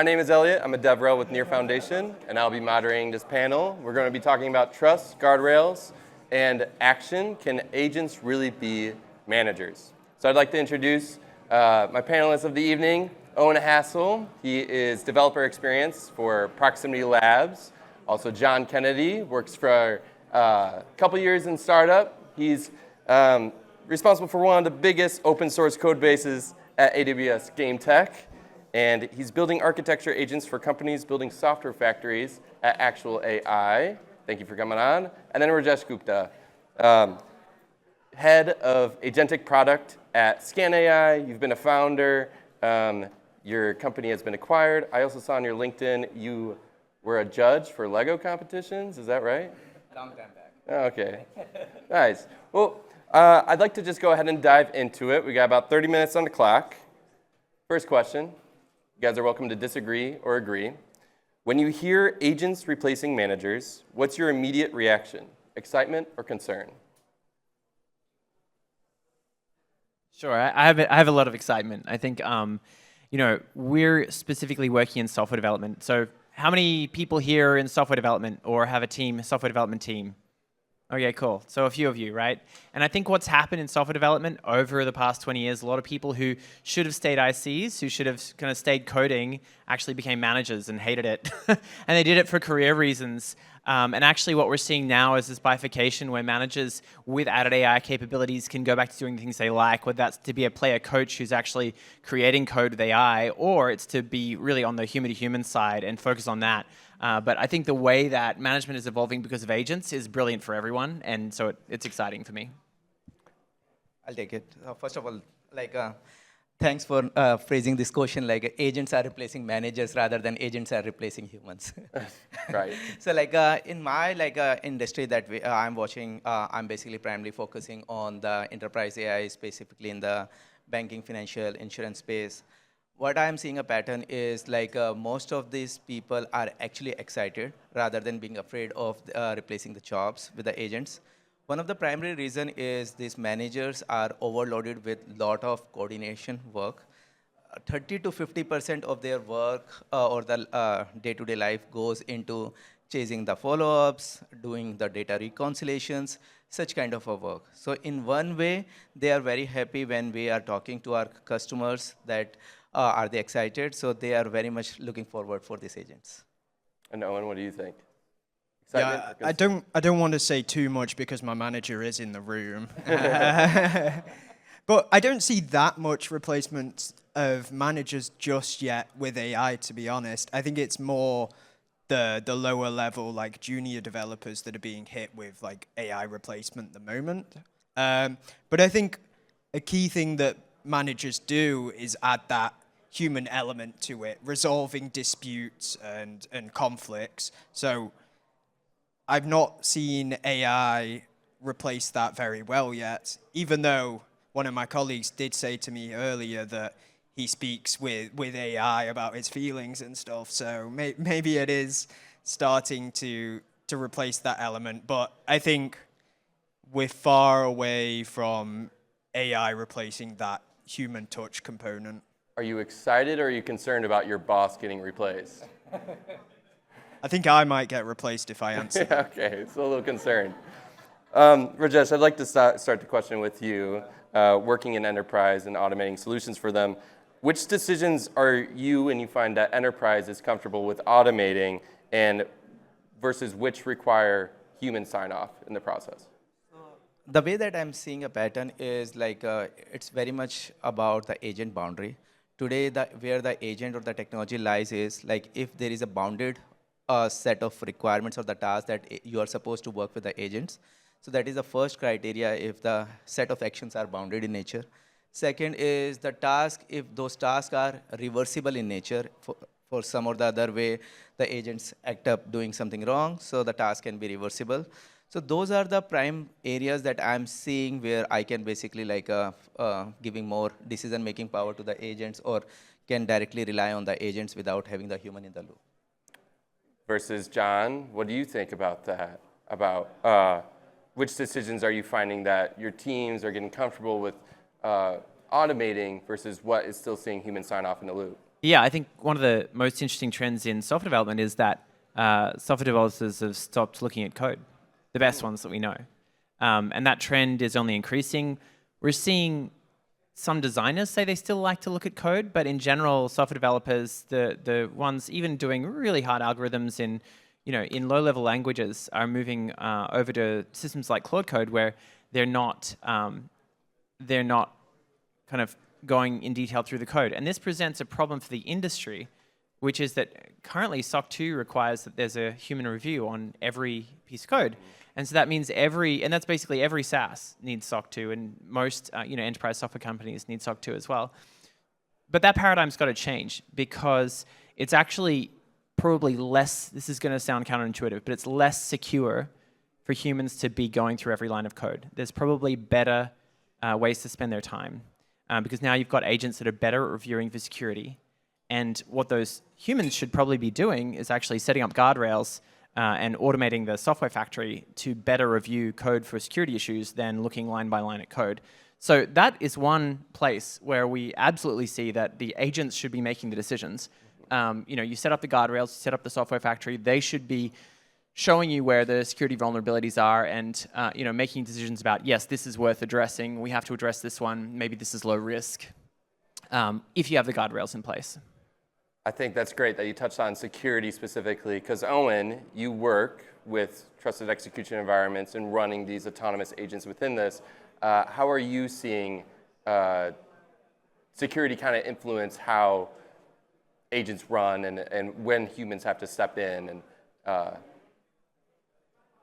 name is Elliot. I'm a DevRel with Near Foundation, and I'll be moderating this panel. We're going to be talking about trust, guardrails, and action. Can agents really be managers? So I'd like to introduce my panelists of the evening, Owen Hassel. He is developer experience for Proximity Labs. Also, John Kennedy works for a couple years in startup. He's responsible for one of the biggest open source code bases at AWS, Game Tech. And he's building architecture agents for companies building software factories at Actual AI. Thank you for coming on. And then Rajesh Gupta, head of agentic product at Scan AI. You've been a founder. Your company has been acquired. I also saw on your LinkedIn you were a judge for Lego competitions. Is that right? Long time back. Oh, okay. Nice. Well, I'd like to just go ahead and dive into it. We got about 30 minutes on the clock. First question. You guys are welcome to disagree or agree. When you hear agents replacing managers, what's your immediate reaction? Excitement or concern? Sure, I have a lot of excitement. I think, we're specifically working in software development. So how many people here are in software development or have a software development team? Okay, cool. So a few of you, right? And I think what's happened in software development over the past 20 years, a lot of people who should have stayed ICs, who should have kind of stayed coding, actually became managers and hated it. And they did it for career reasons. And actually what we're seeing now is this bifurcation where managers with added AI capabilities can go back to doing things they like, whether that's to be a player coach who's actually creating code with AI, or it's to be really on the human-to-human side and focus on that. But I think the way that management is evolving because of agents is brilliant for everyone, and so it's exciting for me. I'll take it. First of all, thanks for phrasing this question like agents are replacing managers rather than agents are replacing humans. Right. So in my industry that I'm watching, I'm basically primarily focusing on the enterprise AI, specifically in the banking, financial, insurance space. What I'm seeing a pattern is most of these people are actually excited rather than being afraid of replacing the jobs with the agents. One of the primary reason is these managers are overloaded with lot of coordination work. 30 to 50% of their work or the day-to-day life goes into chasing the follow-ups, doing the data reconciliations, such kind of a work. So in one way, they are very happy when we are talking to our customers that are they excited? So they are very much looking forward for these agents. And Owen, what do you think? Yeah, I don't want to say too much because my manager is in the room. But I don't see that much replacement of managers just yet with AI, to be honest. I think it's more the lower level, like junior developers that are being hit with AI replacement at the moment. But I think a key thing that managers do is add that human element to it, resolving disputes and conflicts. So I've not seen AI replace that very well yet, even though one of my colleagues did say to me earlier that he speaks with AI about his feelings and stuff. So maybe it is starting to replace that element. But I think we're far away from AI replacing that human touch component. Are you excited or are you concerned about your boss getting replaced? I think I might get replaced if I answer. Yeah, okay, it's a little concerned. Rajesh, I'd like to start the question with you. Working in enterprise and automating solutions for them, which decisions are you and you find that enterprise is comfortable with automating and versus which require human sign-off in the process? The way that I'm seeing a pattern is it's very much about the agent boundary. Today, where the agent or the technology lies is if there is a bounded set of requirements or the tasks that you are supposed to work with the agents. So that is the first criteria if the set of actions are bounded in nature. Second is the task, if those tasks are reversible in nature, for some or the other way, the agents act up doing something wrong, so the task can be reversible. So those are the prime areas that I'm seeing where I can basically giving more decision-making power to the agents or can directly rely on the agents without having the human in the loop. Versus John, what do you think about that? About which decisions are you finding that your teams are getting comfortable with automating versus what is still seeing human sign-off in the loop? Yeah, I think one of the most interesting trends in software development is that software developers have stopped looking at code, the best ones that we know. And that trend is only increasing. We're seeing some designers say they still like to look at code, but in general, software developers, the ones even doing really hard algorithms in low-level languages, are moving over to systems like Claude Code, where they're not kind of going in detail through the code. And this presents a problem for the industry, which is that currently SOC 2 requires that there's a human review on every piece of code. And so that means and that's basically every SaaS needs SOC 2, and most enterprise software companies need SOC 2 as well. But that paradigm's got to change, because it's actually probably less, this is going to sound counterintuitive, but it's less secure for humans to be going through every line of code. There's probably better ways to spend their time, because now you've got agents that are better at reviewing for security. And what those humans should probably be doing is actually setting up guardrails and automating the software factory to better review code for security issues than looking line by line at code. So that is one place where we absolutely see that the agents should be making the decisions. You set up the guardrails, you set up the software factory. They should be showing you where the security vulnerabilities are, and making decisions about, yes, this is worth addressing. We have to address this one. Maybe this is low risk. If you have the guardrails in place. I think that's great that you touched on security specifically, because Owen, you work with trusted execution environments and running these autonomous agents within this. How are you seeing security kind of influence how agents run and when humans have to step in? And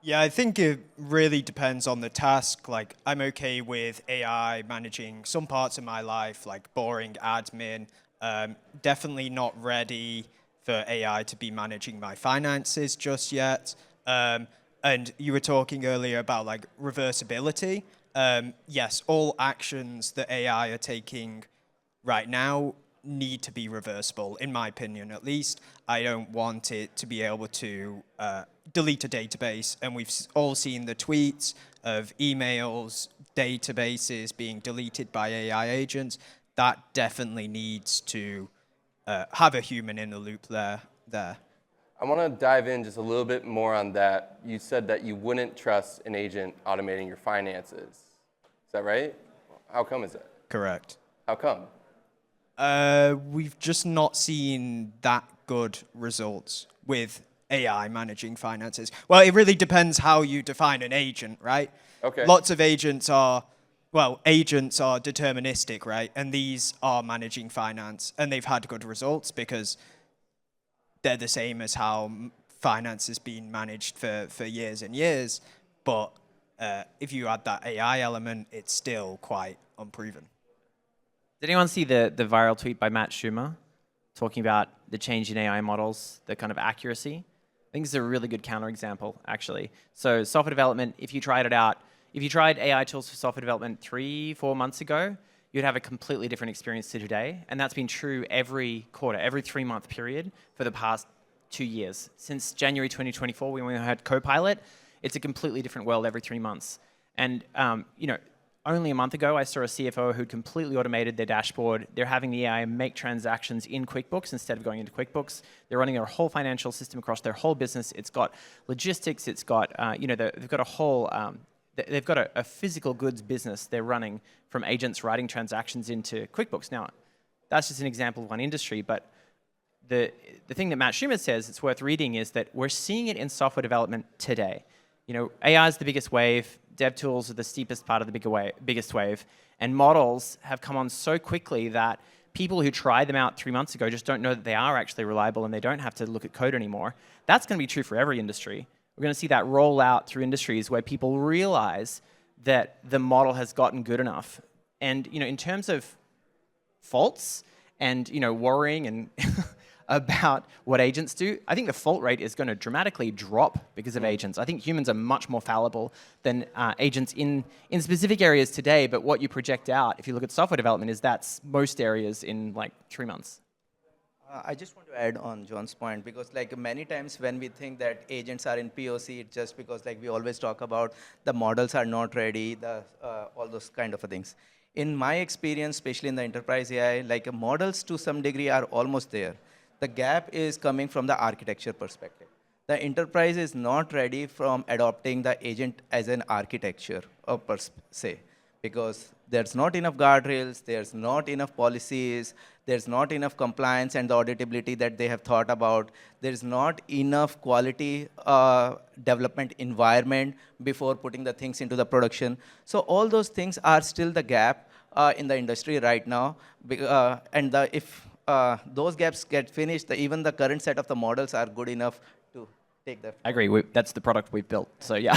Yeah, I think it really depends on the task. Like, I'm okay with AI managing some parts of my life, like boring admin. Definitely not ready for AI to be managing my finances just yet. And you were talking earlier about like reversibility. Yes, all actions that AI are taking right now need to be reversible, in my opinion at least. I don't want it to be able to delete a database, and we've all seen the tweets of emails, databases being deleted by AI agents. That definitely needs to have a human in the loop there. I want to dive in just a little bit more on that. You said that you wouldn't trust an agent automating your finances. Is that right? How come is that? Correct. How come? We've just not seen that good results with AI managing finances. Well, it really depends how you define an agent, right? Okay. Lots of agents are deterministic, right? And these are managing finance, and they've had good results because they're the same as how finance has been managed for years and years. But if you add that AI element, it's still quite unproven. Did anyone see the viral tweet by Matt Schumer talking about the change in AI models, the kind of accuracy? I think it's a really good counterexample, actually. So software development, if you tried it out, if you tried AI tools for software development 3-4 months ago, you'd have a completely different experience to today. And that's been true every quarter, every 3-month period for the past 2 years. Since January 2024, when we had Copilot, it's a completely different world every 3 months. And only a month ago, I saw a CFO who'd completely automated their dashboard. They're having the AI make transactions in QuickBooks instead of going into QuickBooks. They're running their whole financial system across their whole business. It's got logistics. It's got, they've got a whole, they've got a physical goods business they're running from agents writing transactions into QuickBooks. Now, that's just an example of one industry, but the thing that Matt Schumer says it's worth reading is that we're seeing it in software development today. AI is the biggest wave. Dev tools are the steepest part of the biggest wave. And models have come on so quickly that people who tried them out 3 months ago just don't know that they are actually reliable and they don't have to look at code anymore. That's going to be true for every industry. We're going to see that roll out through industries where people realize that the model has gotten good enough. And in terms of faults and worrying and about what agents do, I think the fault rate is going to dramatically drop because of agents. I think humans are much more fallible than agents in specific areas today, but what you project out, if you look at software development, is that's most areas in like 3 months. I just want to add on John's point, because like many times when we think that agents are in POC, it's just because like we always talk about the models are not ready, all those kind of things. In my experience, especially in the enterprise AI, like models to some degree are almost there. The gap is coming from the architecture perspective. The enterprise is not ready from adopting the agent as an architecture per se, because there's not enough guardrails, there's not enough policies, there's not enough compliance and the auditability that they have thought about, there's not enough quality development environment before putting the things into the production. So all those things are still the gap in the industry right now. If those gaps get finished, even the current set of the models are good enough to take that. I agree. That's the product we've built. So yeah.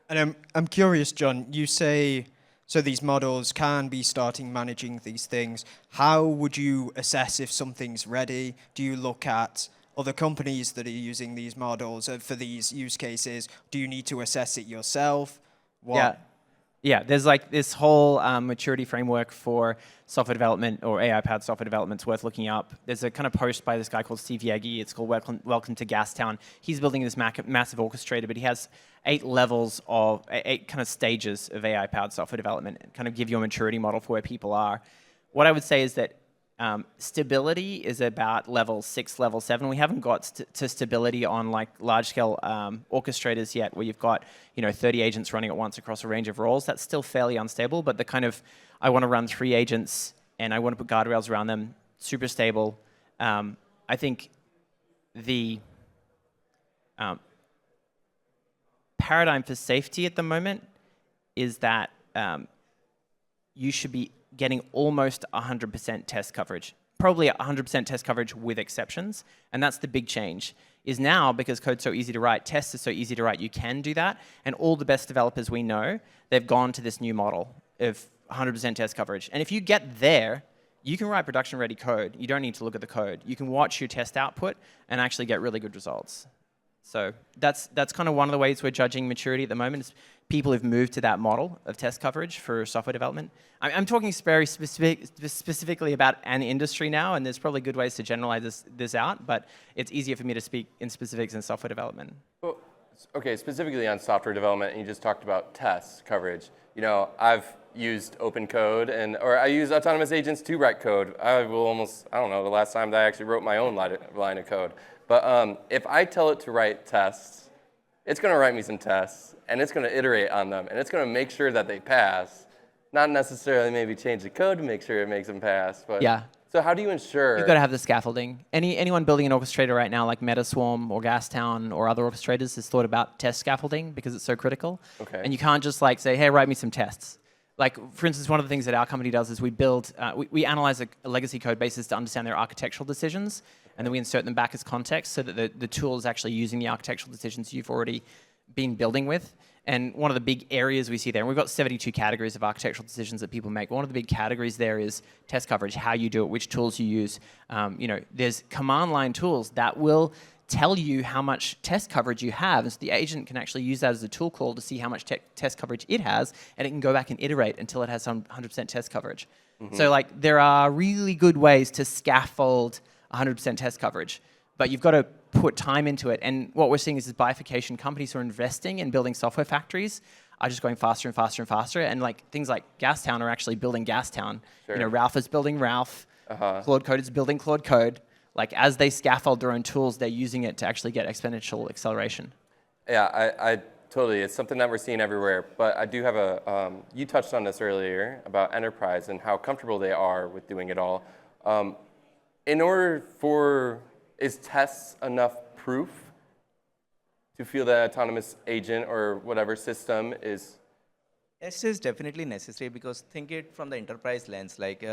And I'm curious, John, you say, so these models can be starting managing these things. How would you assess if something's ready? Do you look at other companies that are using these models for these use cases? Do you need to assess it yourself? Yeah, there's like this whole maturity framework for software development or AI-powered software development. It's worth looking up. There's a kind of post by this guy called Steve Yagi. It's called Welcome to Gastown. He's building this massive orchestrator, but he has 8 levels of, 8 kind of stages of AI-powered software development and kind of give you a maturity model for where people are. What I would say is that stability is about level 6, level 7. We haven't got to stability on like large-scale orchestrators yet, where you've got 30 agents running at once across a range of roles. That's still fairly unstable, but the kind of I want to run 3 agents and I want to put guardrails around them, super stable. I think the paradigm for safety at the moment is that you should be getting almost 100% test coverage, probably 100% test coverage with exceptions, and that's the big change. Is now, because code's so easy to write, tests are so easy to write, you can do that, and all the best developers we know, they've gone to this new model of 100% test coverage. And if you get there, you can write production-ready code. You don't need to look at the code. You can watch your test output and actually get really good results. So that's kind of one of the ways we're judging maturity at the moment, is people who've moved to that model of test coverage for software development. I'm talking very specifically about an industry now, and there's probably good ways to generalize this out, but it's easier for me to speak in specifics in software development. Well, okay, specifically on software development, and you just talked about test coverage. I've used open code, or I use autonomous agents to write code. I don't know, the last time that I actually wrote my own line of code. But if I tell it to write tests, it's going to write me some tests, and it's going to iterate on them, and it's going to make sure that they pass, not necessarily maybe change the code to make sure it makes them pass. But yeah. So how do you ensure? You've got to have the scaffolding. Anyone building an orchestrator right now, like Metaswarm or Gastown or other orchestrators, has thought about test scaffolding because it's so critical. Okay. And you can't just like say, hey, write me some tests. Like, for instance, one of the things that our company does is we build, we analyze a legacy code bases to understand their architectural decisions, and then we insert them back as context so that the tool is actually using the architectural decisions you've already been building with. And one of the big areas we see there, and we've got 72 categories of architectural decisions that people make. One of the big categories there is test coverage, how you do it, which tools you use. There's command line tools that will tell you how much test coverage you have, and so the agent can actually use that as a tool call to see how much test coverage it has, and it can go back and iterate until it has some 100% test coverage. Mm-hmm. So like there are really good ways to scaffold 100% test coverage, but you've got to put time into it. And what we're seeing is this bifurcation. Companies who are investing in building software factories are just going faster and faster and faster, and like things like Gastown are actually building Gastown. Sure. Ralph is building Ralph. Claude Code is building Claude Code. Like, as they scaffold their own tools, they're using it to actually get exponential acceleration. Yeah, I totally. It's something that we're seeing everywhere. But I do have you touched on this earlier about enterprise and how comfortable they are with doing it all. Is tests enough proof to feel that autonomous agent or whatever system is? Test is definitely necessary, because think it from the enterprise lens. Like,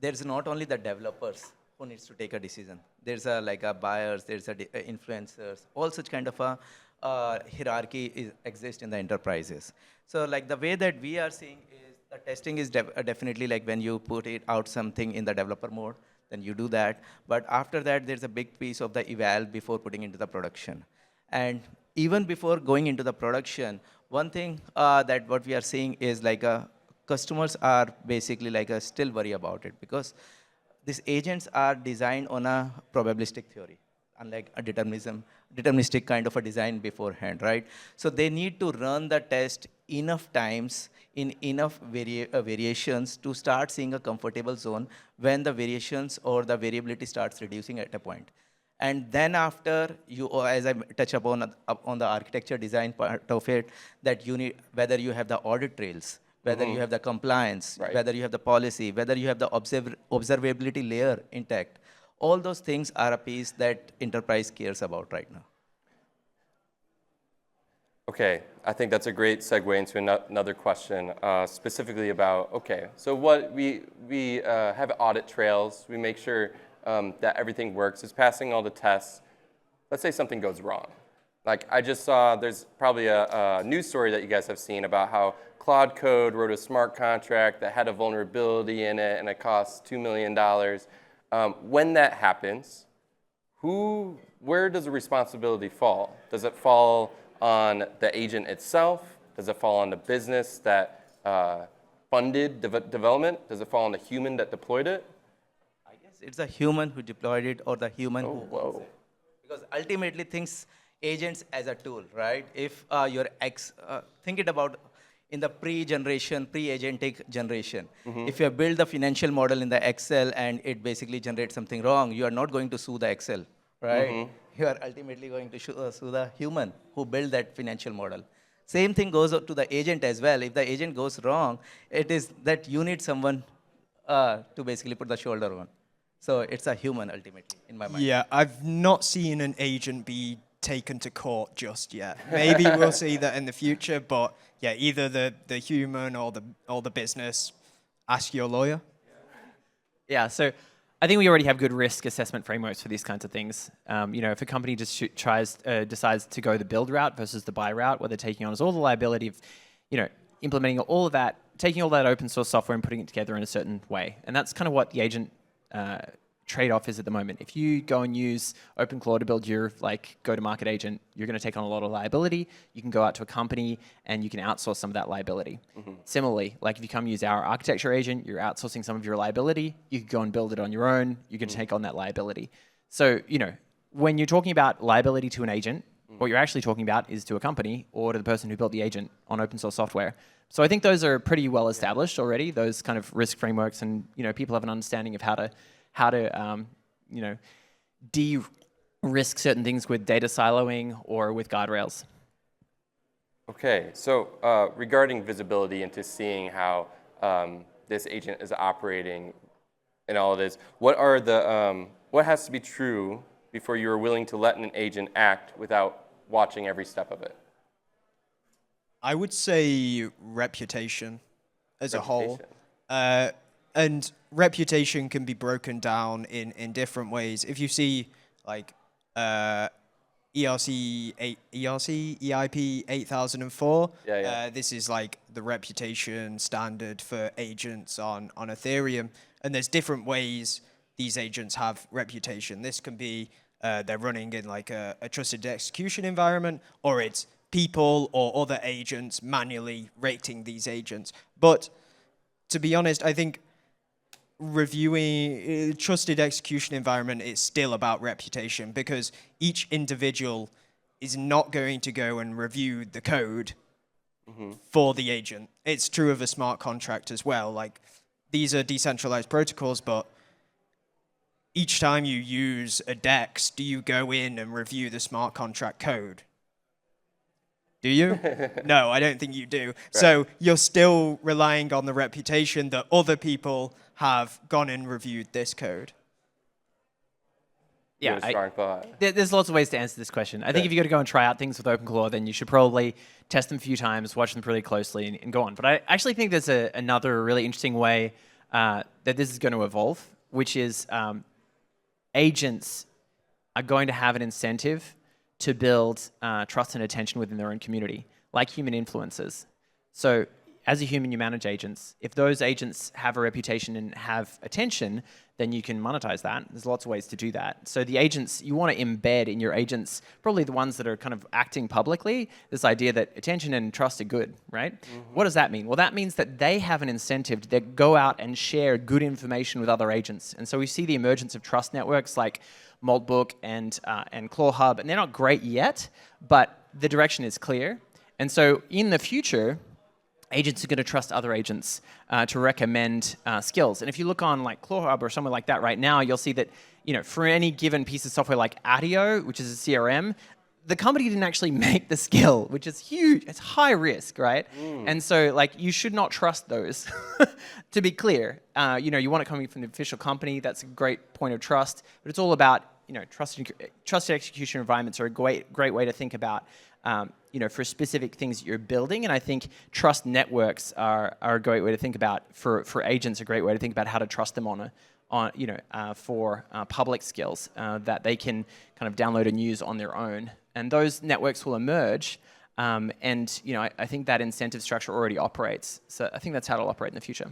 there's not only the developers who needs to take a decision. There's a buyers, there's influencers, all such kind of a hierarchy exists in the enterprises. So like the way that we are seeing is the testing is definitely like when you put it out something in the developer mode, then you do that. But after that, there's a big piece of the eval before putting into the production. And even before going into the production, one thing that what we are seeing is like customers are basically like still worry about it, because these agents are designed on a probabilistic theory, unlike a deterministic kind of a design beforehand, right? So they need to run the test enough times, in enough variations to start seeing a comfortable zone when the variations or the variability starts reducing at a point. And then after you, or as I touch upon on the architecture design part of it, that you need, whether you have the audit trails, whether you have the compliance, Right. whether you have the policy, whether you have the observability layer intact, all those things are a piece that enterprise cares about right now. Okay, I think that's a great segue into another question, specifically about, okay, so what we have audit trails, we make sure that everything works, it's passing all the tests. Let's say something goes wrong. Like I just saw, there's probably a news story that you guys have seen about how Claude Code wrote a smart contract that had a vulnerability in it and it cost $2 million. When that happens, where does the responsibility fall? Does it fall on the agent itself? Does it fall on the business that funded development? Does it fall on the human that deployed it? I guess it's the human who deployed it or the human who whoa. owns it. Because ultimately things, agents as a tool, right? If think it about in the pre-agentic generation. If you build the financial model in the Excel and it basically generates something wrong, you are not going to sue the Excel, right? You are ultimately going to sue the human who built that financial model. Same thing goes to the agent as well. If the agent goes wrong, it is that you need someone to basically put the shoulder on. So it's a human ultimately, in my mind. Yeah, I've not seen an agent be taken to court just yet. Maybe we'll see that in the future, but yeah, either the human or the business. Ask your lawyer. Yeah, so I think we already have good risk assessment frameworks for these kinds of things. If a company just decides to go the build route versus the buy route, where they're taking on all the liability of, implementing all of that, taking all that open source software and putting it together in a certain way, and that's kind of what the agent trade-off is at the moment. If you go and use OpenClaw to build your go-to-market agent, you're going to take on a lot of liability. You can go out to a company and you can outsource some of that liability. Similarly, like if you come use our architecture agent, you're outsourcing some of your liability. You could go and build it on your own. You can take on that liability. So, when you're talking about liability to an agent, what you're actually talking about is to a company or to the person who built the agent on open source software. So I think those are pretty well established already, those kind of risk frameworks, and people have an understanding of how to de-risk certain things with data siloing or with guardrails. Okay, so regarding visibility into seeing how this agent is operating and all of this, what has to be true before you are willing to let an agent act without watching every step of it? I would say reputation as a whole. And reputation can be broken down in different ways. If you see like EIP 8004, this is like the reputation standard for agents on Ethereum. And there's different ways these agents have reputation. This can be they're running in like a trusted execution environment, or it's people or other agents manually rating these agents. But to be honest, I think reviewing trusted execution environment is still about reputation, because each individual is not going to go and review the code for the agent. It's true of a smart contract as well. Like, these are decentralized protocols, but each time you use a DEX, do you go in and review the smart contract code? Do you? No, I don't think you do. Right. So you're still relying on the reputation that other people have gone and reviewed this code. Yeah, there's lots of ways to answer this question. I think if you're going to go and try out things with OpenClaw, then you should probably test them a few times, watch them really closely, and go on. But I actually think there's another really interesting way that this is going to evolve, which is agents are going to have an incentive to build trust and attention within their own community, like human influencers. So as a human, you manage agents. If those agents have a reputation and have attention, then you can monetize that. There's lots of ways to do that. So the agents, you want to embed in your agents, probably the ones that are kind of acting publicly, this idea that attention and trust are good, right? What does that mean? Well, that means that they have an incentive to go out and share good information with other agents. And so we see the emergence of trust networks like Maltbook and ClawHub, and they're not great yet, but the direction is clear. And so in the future, agents are going to trust other agents to recommend skills. And if you look on like ClawHub or somewhere like that right now, you'll see that for any given piece of software like Adio, which is a CRM, the company didn't actually make the skill, which is huge. It's high risk, right? And so like you should not trust those. To be clear, you want it coming from the official company. That's a great point of trust. But it's all about trusted execution environments are a great way to think about. For specific things that you're building. And I think trust networks are a great way to think about, for agents, a great way to think about how to trust them for public skills that they can kind of download and use on their own. And those networks will emerge. I think that incentive structure already operates. So I think that's how it'll operate in the future.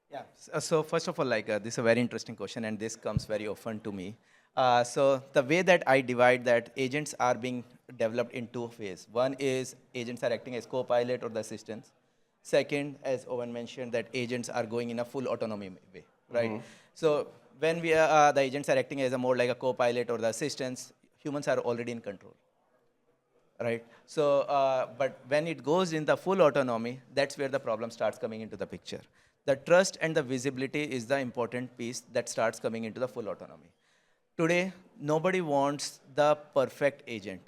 Yeah. So first of all, this is a very interesting question, and this comes very often to me. So the way that I divide that, agents are being developed in two ways. One is agents are acting as co-pilot or the assistants. Second, as Owen mentioned, that agents are going in a full autonomy way, right? So when the agents are acting as more like a co-pilot or the assistants, humans are already in control, right? So, but when it goes in the full autonomy, that's where the problem starts coming into the picture. The trust and the visibility is the important piece that starts coming into the full autonomy. Today, nobody wants the perfect agent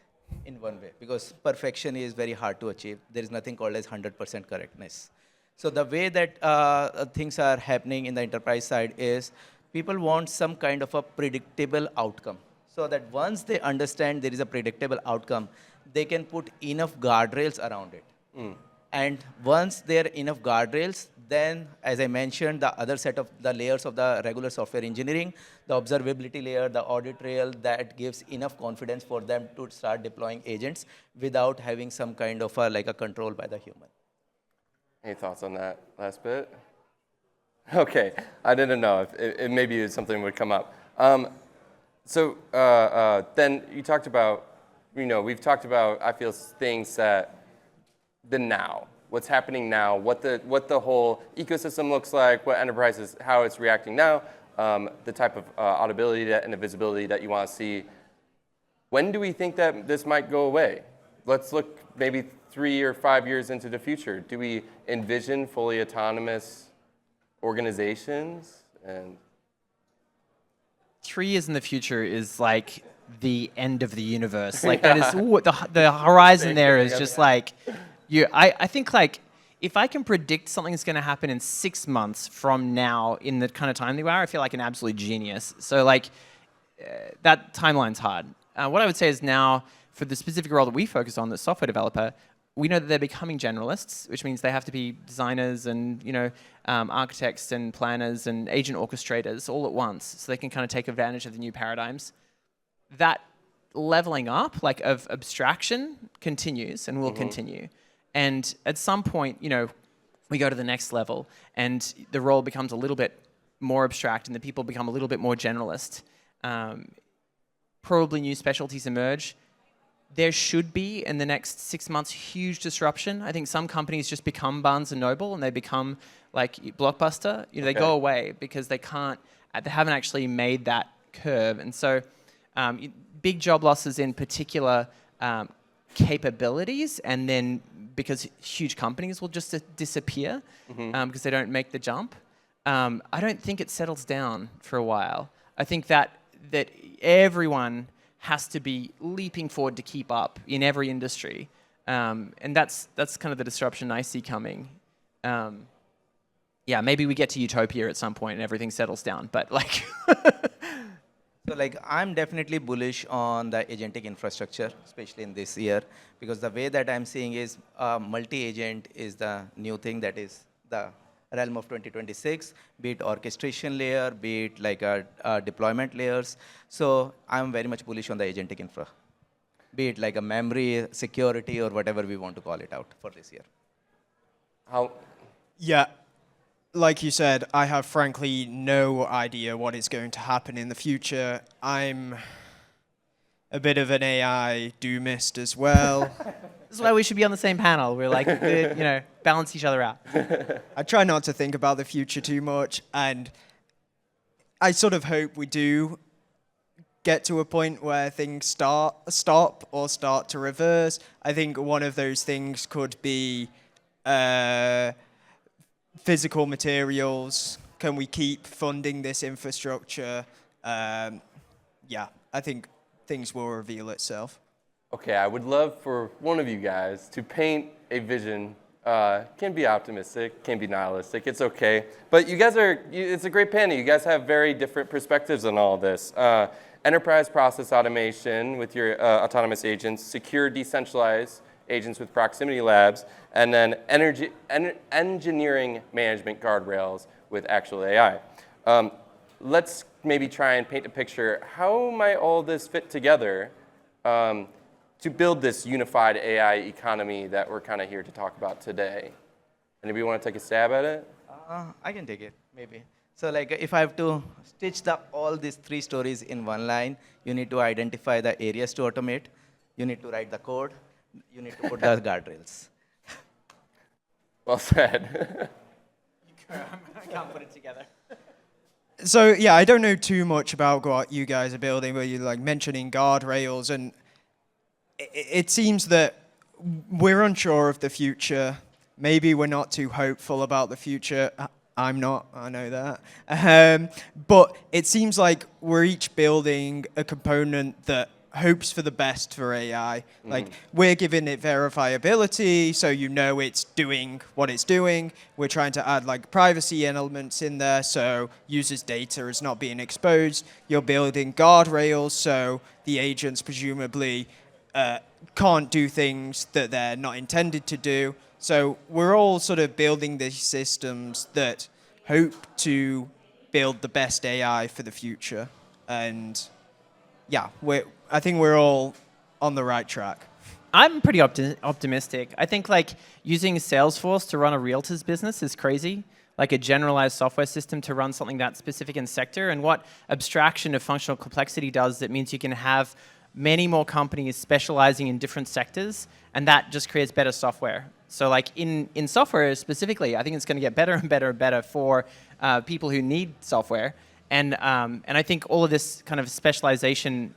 in one way, because perfection is very hard to achieve. There is nothing called as 100% correctness. So the way that things are happening in the enterprise side is people want some kind of a predictable outcome. So that once they understand there is a predictable outcome, they can put enough guardrails around it. And once there are enough guardrails, then, as I mentioned, the other set of the layers of the regular software engineering, the observability layer, the audit trail, that gives enough confidence for them to start deploying agents without having some kind of a control by the human. Any thoughts on that last bit? Okay, I didn't know if it maybe something would come up. Then you talked about, we've talked about, I feel, things that the now, what's happening now, what the whole ecosystem looks like, what enterprises, how it's reacting now, the type of audibility and visibility that you want to see. When do we think that this might go away? Let's look maybe 3 or 5 years into the future. Do we envision fully autonomous organizations? And 3 years in the future is like the end of the universe. Like that is the horizon there is just like. I think like if I can predict something's going to happen in 6 months from now in the kind of time they are, I feel like an absolute genius. So like that timeline's hard. What I would say is now for the specific role that we focus on, the software developer, we know that they're becoming generalists, which means they have to be designers and architects and planners and agent orchestrators all at once, so they can kind of take advantage of the new paradigms. That leveling up, like of abstraction, continues and will continue. And at some point, we go to the next level, and the role becomes a little bit more abstract, and the people become a little bit more generalist. Probably new specialties emerge. There should be, in the next 6 months, huge disruption. I think some companies just become Barnes & Noble, and they become like Blockbuster. They go away because they haven't actually made that curve. And so big job losses in particular capabilities, and then because huge companies will just disappear because they don't make the jump. I don't think it settles down for a while. I think that everyone has to be leaping forward to keep up in every industry. And that's kind of the disruption I see coming. Maybe we get to utopia at some point and everything settles down, but like... So I'm definitely bullish on the agentic infrastructure, especially in this year, because the way that I'm seeing is multi-agent is the new thing that is the realm of 2026, be it orchestration layer, be it deployment layers. So I'm very much bullish on the agentic infra, be it like a memory, security, or whatever we want to call it out for this year. Yeah. Like you said, I have frankly no idea what is going to happen in the future. I'm a bit of an AI doomist as well. This is why we should be on the same panel. We're like, balance each other out. I try not to think about the future too much, and I sort of hope we do get to a point where things stop or start to reverse. I think one of those things could be physical materials? Can we keep funding this infrastructure? Yeah, I think things will reveal itself. Okay, I would love for one of you guys to paint a vision. Can be optimistic, can be nihilistic, it's okay. But you guys it's a great panel. You guys have very different perspectives on all of this. Enterprise process automation with your autonomous agents, secure decentralized agents with proximity labs, and then engineering management guardrails with actual AI. Let's maybe try and paint a picture. How might all this fit together to build this unified AI economy that we're kind of here to talk about today? Anybody want to take a stab at it? I can take it, maybe. So like if I have to stitch all these 3 stories in one line, you need to identify the areas to automate, you need to write the code, you need to put the guardrails. Well said. I can't put it together. So yeah, I don't know too much about what you guys are building, but you're like mentioning guardrails, and it seems that we're unsure of the future. Maybe we're not too hopeful about the future. I'm not, I know that. But it seems like we're each building a component that hopes for the best for AI. Like, we're giving it verifiability, so you know it's doing what it's doing. We're trying to add like privacy elements in there, so users' data is not being exposed. You're building guardrails, so the agents presumably can't do things that they're not intended to do. So we're all sort of building these systems that hope to build the best AI for the future. And yeah, I think we're all on the right track. I'm pretty optimistic. I think like using Salesforce to run a realtor's business is crazy. Like a generalized software system to run something that specific in sector. And what abstraction of functional complexity does, it means you can have many more companies specializing in different sectors, and that just creates better software. So like in software specifically, I think it's going to get better and better and better for people who need software. And I think all of this kind of specialization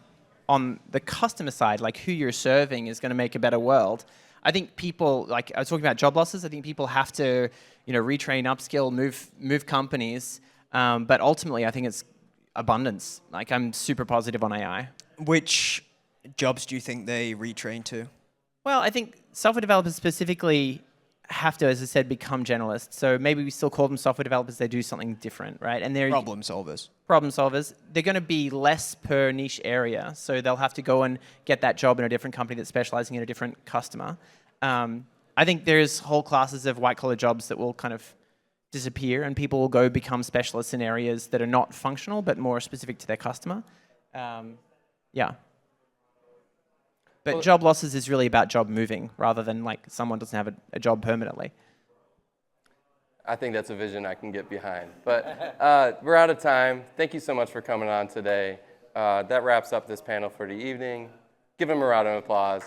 on the customer side, like who you're serving, is going to make a better world. I think people, like I was talking about job losses, I think people have to, retrain, upskill, move companies. But ultimately, I think it's abundance. Like I'm super positive on AI. Which jobs do you think they retrain to? Well, I think software developers specifically have to, as I said, become generalists. So maybe we still call them software developers, they do something different, right? And they're problem solvers. Problem solvers. They're going to be less per niche area. So they'll have to go and get that job in a different company that's specializing in a different customer. I think there's whole classes of white-collar jobs that will kind of disappear, and people will go become specialists in areas that are not functional, but more specific to their customer. Yeah. But job losses is really about job moving rather than like someone doesn't have a job permanently. I think that's a vision I can get behind. But we're out of time. Thank you so much for coming on today. That wraps up this panel for the evening. Give them a round of applause.